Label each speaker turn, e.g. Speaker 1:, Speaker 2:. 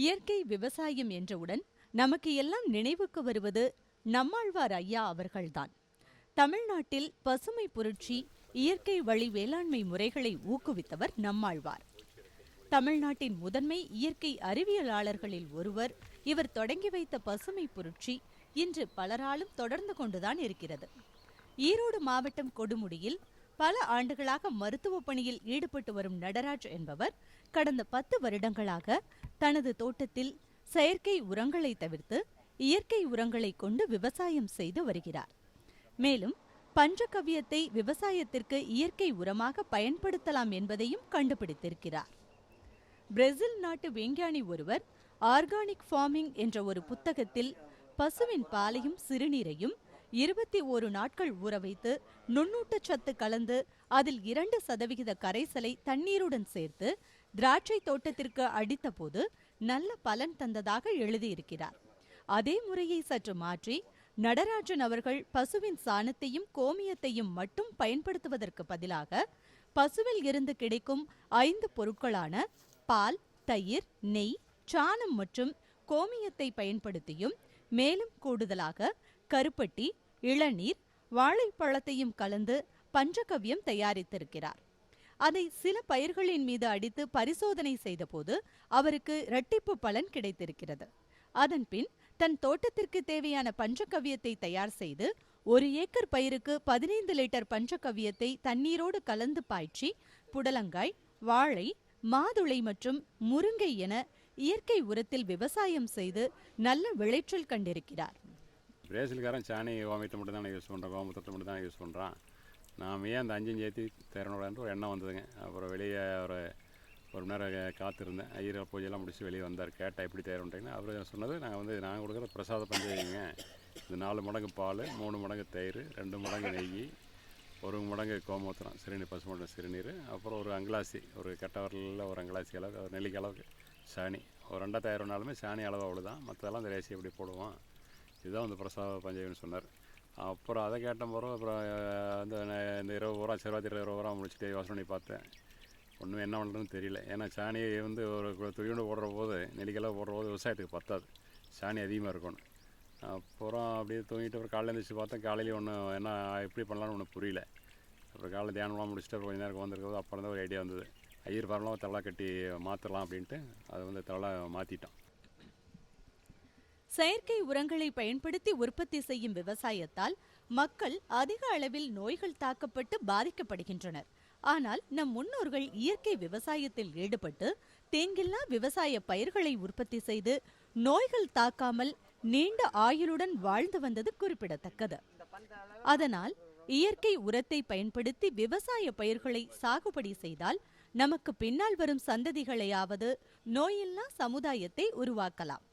Speaker 1: இயற்கை விவசாயம் என்றவுடன் நமக்கு எல்லாம் நினைவுக்கு வருவது நம்மாழ்வார் ஐயா அவர்கள்தான். தமிழ்நாட்டில் பசுமை புரட்சி, இயற்கை வழி வேளாண்மை முறைகளை ஊக்குவித்தவர் நம்மாழ்வார். தமிழ்நாட்டின் முதன்மை இயற்கை அறிவியலாளர்களில் ஒருவர். இவர் தொடங்கி வைத்த பசுமை புரட்சி இன்று பலராலும் தொடர்ந்து கொண்டுதான் இருக்கிறது. ஈரோடு மாவட்டம் கொடுமுடியில் பல ஆண்டுகளாக மருத்துவ பணியில் ஈடுபட்டு வரும் நடராஜ் என்பவர் கடந்த 10 வருடங்களாக தனது தோட்டத்தில் செயற்கை உரங்களை தவிர்த்து இயற்கை உரங்களை கொண்டு விவசாயம் செய்து வருகிறார். மேலும் பஞ்சகவ்யத்தை விவசாயத்திற்கு இயற்கை உரமாக பயன்படுத்தலாம் என்பதையும் கண்டுபிடித்திருக்கிறார். பிரேசில் நாட்டு விஞ்ஞானி ஒருவர் ஆர்கானிக் ஃபார்மிங் என்ற ஒரு புத்தகத்தில் பசுவின் பாலையும் சிறுநீரையும் 21 நாட்கள் ஊற வைத்து நுண்ணூட்டச்சத்து கலந்து அதில் 2% கரைசலை தண்ணீருடன் சேர்த்து திராட்சை தோட்டத்திற்கு அடித்தபோது நல்ல பலன் தந்ததாக எழுதியிருக்கிறார். அதே முறையை சற்று மாற்றி நடராஜன் அவர்கள் பசுவின் சாணத்தையும் கோமியத்தையும் மட்டும் பயன்படுத்துவதற்கு பதிலாக பசுவில் இருந்து கிடைக்கும் 5 பொருட்களான பால், தயிர், நெய், சாணம் மற்றும் கோமியத்தை பயன்படுத்தியும் மேலும் கூடுதலாக கருப்பட்டி, இளநீர், வாழைப்பழத்தையும் கலந்து பஞ்சகவ்யம் தயாரித்திருக்கிறார். அதை சில பயிர்களின் மீது அடித்து பரிசோதனை செய்தபோது அவருக்கு இரட்டிப்பு பலன் கிடைத்திருக்கிறது. அதன்பின் தன் தோட்டத்திற்கு தேவையான பஞ்சகவ்யத்தை தயார் செய்து 1 ஏக்கர் பயிருக்கு 15 லிட்டர் பஞ்சகவ்யத்தை தண்ணீரோடு கலந்து பாய்ச்சி புடலங்காய், வாழை, மாதுளை மற்றும் முருங்கை என இயற்கை உரத்தில் விவசாயம் செய்து நல்ல விளைச்சல் கண்டிருக்கிறார்.
Speaker 2: பிரேசில்காரன் சாணி கோமியத்தை மட்டும் தான் யூஸ் பண்ணுறோம், கோமுத்திரத்தை மட்டும் தான் யூஸ் பண்ணுறான். நாம் ஏன் அந்த 5 ஏற்றி தரணுன்ற ஒரு எண்ணம் வந்ததுங்க. அப்புறம் வெளியே ஒரு மணி நேரம் காத்திருந்தேன். ஐயர் பூஜையெல்லாம் முடிச்சு வெளியே வந்தார். கேட்டால் எப்படி தயாரிட்டீங்கன்னா அவர் சொன்னது, நாங்கள் கொடுக்குற பிரசாத பஞ்சைங்க. இது 4 மடங்கு பால், 3 மடங்கு தயிர், 2 மடங்கு நெய், 1 மடங்கு கோமூத்திரம், சிறுநீர், பசுமட்ட சிறுநீர், அப்புறம் ஒரு அங்கலாசி, ஒரு கட்டவரில் ஒரு அங்கலாசி அளவு, ஒரு நெல்லிக்காய் அளவுக்கு சாணி. ஒரு 2000 நாளுமே சாணி அளவு அவ்வளோதான். மற்றதெல்லாம் இந்த ரேசி எப்படி போடுவோம், இதுதான் வந்து பிரசாத பஞ்சைன்னு சொன்னார். அப்புறம் அதை கேட்ட பிறகு அப்புறம் இந்த 20 ரூபா செலவாத்தி 20 ரூபா முடிச்சுட்டு யோசனை பண்ணி பார்த்தேன். ஒன்றும் என்ன பண்ணுறதுன்னு தெரியல. ஏன்னா சாணியை வந்து ஒரு துணியோடு போடுற போது, நெல்லிக்கெல்லாம் போடுற போது விவசாயத்துக்கு பத்தாது, சாணி அதிகமாக இருக்கணும். அப்புறம் அப்படியே தூங்கிட்டு அப்புறம் காலையில் எழுந்திரிச்சு பார்த்தேன். காலையிலேயே ஒன்றும் என்ன எப்படி பண்ணலான்னு ஒன்றும் புரியல. அப்புறம் காலையில் தியானம்லாம் முடிச்சுட்டு அப்புறம் கொஞ்ச நேரம் வந்திருக்கிறது. அப்புறம் தான் ஒரு ஐடியா வந்தது, ஐயர் பரவலாம் தலை கட்டி மாற்றலாம் அப்படின்ட்டு அதை வந்து தலை மாற்றிட்டோம்.
Speaker 1: செயற்கை உரங்களை பயன்படுத்தி உற்பத்தி செய்யும் விவசாயத்தால் மக்கள் அதிக அளவில் நோய்கள் தாக்கப்பட்டு பாதிக்கப்படுகின்றனர். ஆனால் நம் முன்னோர்கள் இயற்கை விவசாயத்தில் ஈடுபட்டு தேங்கில்லா விவசாய பயிர்களை உற்பத்தி செய்து நோய்கள் தாக்காமல் நீண்ட ஆயுளுடன் வாழ்ந்து வந்தது குறிப்பிடத்தக்கது. அதனால் இயற்கை உரத்தை பயன்படுத்தி விவசாய பயிர்களை சாகுபடி செய்தால் நமக்கு பின்னால் வரும் சந்ததிகளையாவது நோயில்லா சமுதாயத்தை உருவாக்கலாம்.